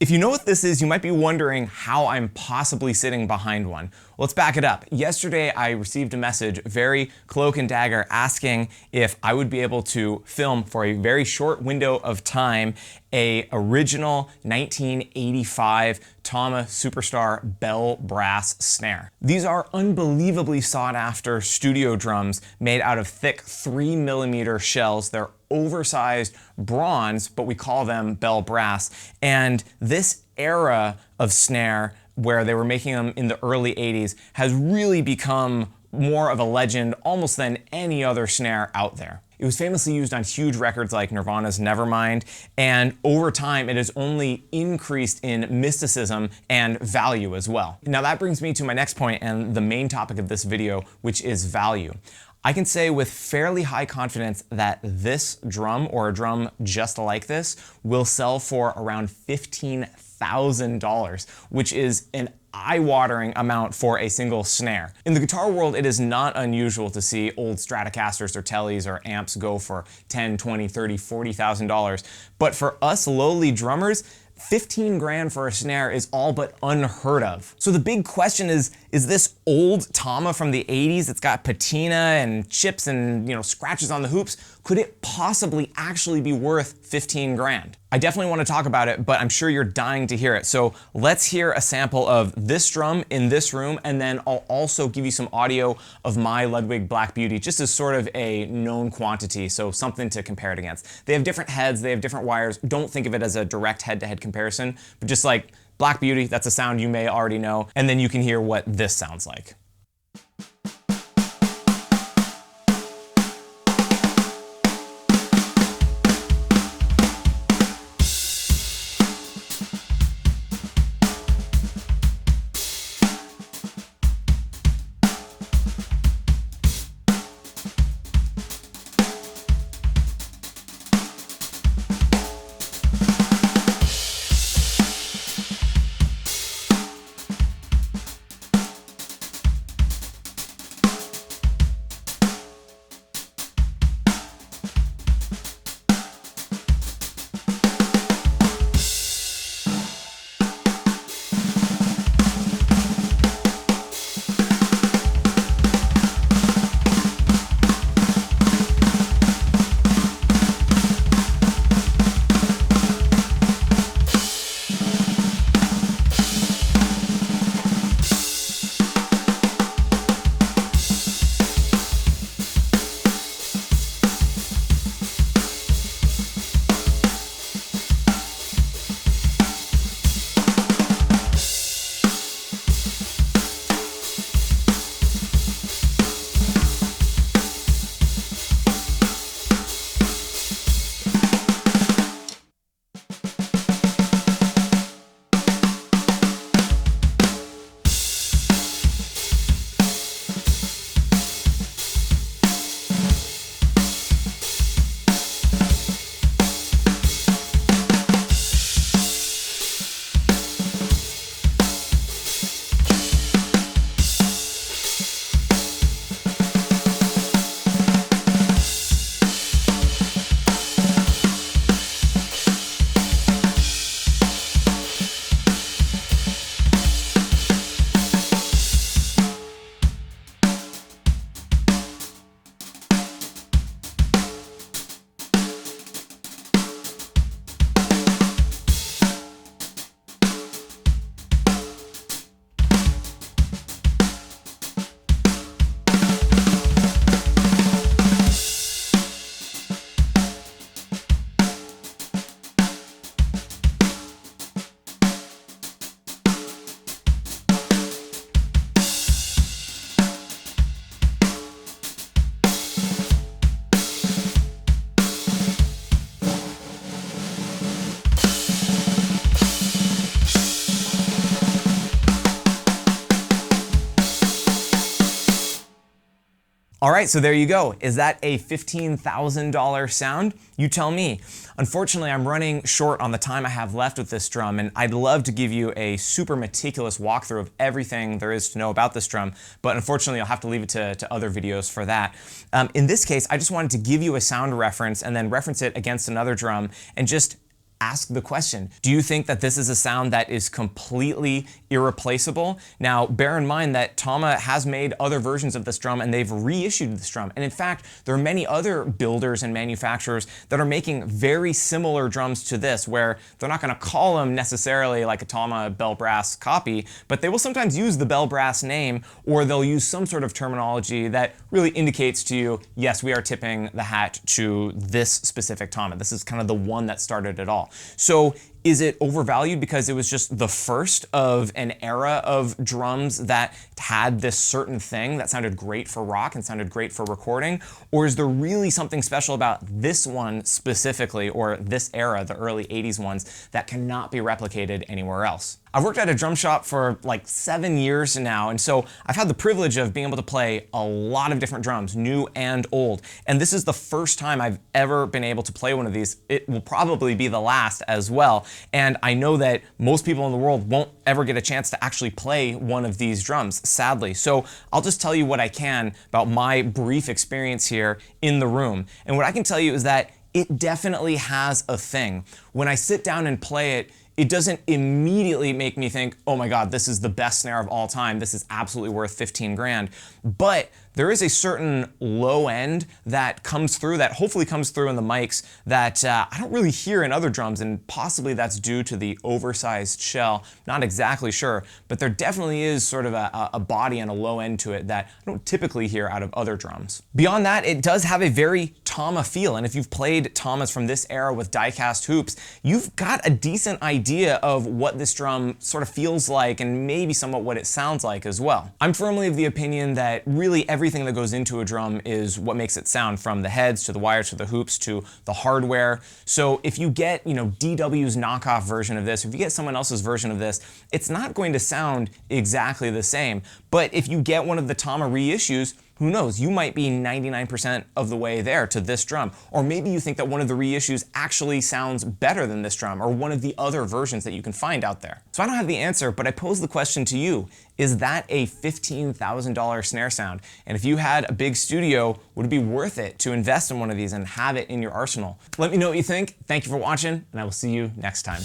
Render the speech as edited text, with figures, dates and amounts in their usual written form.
If you know what this is, you might be wondering how I'm possibly sitting behind one. Well, let's back it up. Yesterday, I received a message, very cloak and dagger, asking if I would be able to film for a very short window of time a original 1985 TAMA Superstar Bell Brass snare. These are unbelievably sought after studio drums made out of thick 3mm shells. They're oversized bronze, but we call them bell brass. And this era of snare, where they were making them in the early 80s, has really become more of a legend almost than any other snare out there. It was famously used on huge records like Nirvana's Nevermind, and over time it has only increased in mysticism and value as well. Now that brings me to my next point and the main topic of this video, which is value. I can say with fairly high confidence that this drum, or a drum just like this, will sell for around $15,000, which is an eye-watering amount for a single snare. In the guitar world, it is not unusual to see old Stratocasters or Tellys or amps go for $10,000, $20,000, $30,000, $40,000. But for us lowly drummers, 15 grand for a snare is all but unheard of. So the big question is this old Tama from the 80s, it's got patina and chips and scratches on the hoops, could it possibly actually be worth 15 grand? I definitely want to talk about it, but I'm sure you're dying to hear it. So let's hear a sample of this drum in this room, and then I'll also give you some audio of my Ludwig Black Beauty, just as sort of a known quantity, so something to compare it against. They have different heads, they have different wires. Don't think of it as a direct head-to-head comparison, but just like Black Beauty, that's a sound you may already know, and then you can hear what this sounds like. All right, so there you go. Is that a $15,000 sound? You tell me. Unfortunately, I'm running short on the time I have left with this drum, and I'd love to give you a super meticulous walkthrough of everything there is to know about this drum, but unfortunately, I'll have to leave it to other videos for that. In this case, I just wanted to give you a sound reference and then reference it against another drum and just ask the question, do you think that this is a sound that is completely irreplaceable? Now, bear in mind that Tama has made other versions of this drum and they've reissued this drum. And in fact, there are many other builders and manufacturers that are making very similar drums to this, where they're not going to call them necessarily like a Tama Bell Brass copy, but they will sometimes use the Bell Brass name, or they'll use some sort of terminology that really indicates to you, yes, we are tipping the hat to this specific Tama. This is kind of the one that started it all. So is it overvalued because it was just the first of an era of drums that had this certain thing that sounded great for rock and sounded great for recording? Or is there really something special about this one specifically, or this era, the early 80s ones, that cannot be replicated anywhere else? I've worked at a drum shop for like 7 years now, and so I've had the privilege of being able to play a lot of different drums, new and old. And this is the first time I've ever been able to play one of these. It will probably be the last as well. And I know that most people in the world won't ever get a chance to actually play one of these drums, sadly. So I'll just tell you what I can about my brief experience here in the room. And what I can tell you is that it definitely has a thing. When I sit down and play it, it doesn't immediately make me think, oh my God, this is the best snare of all time. This is absolutely worth 15 grand. But there is a certain low end that comes through, that hopefully comes through in the mics, that I don't really hear in other drums, and possibly that's due to the oversized shell. Not exactly sure, but there definitely is sort of a body and a low end to it that I don't typically hear out of other drums. Beyond that, it does have a very Tama feel, and if you've played Tamas from this era with die-cast hoops, you've got a decent idea of what this drum sort of feels like, and maybe somewhat what it sounds like as well. I'm firmly of the opinion that really everything that goes into a drum is what makes it sound, from the heads to the wires to the hoops to the hardware. So if you get, DW's knockoff version of this, or if you get someone else's version of this, it's not going to sound exactly the same. But if you get one of the Tama reissues, who knows, you might be 99% of the way there to this drum. Or maybe you think that one of the reissues actually sounds better than this drum, or one of the other versions that you can find out there. So I don't have the answer, but I pose the question to you. Is that a $15,000 snare sound? And if you had a big studio, would it be worth it to invest in one of these and have it in your arsenal? Let me know what you think. Thank you for watching, and I will see you next time.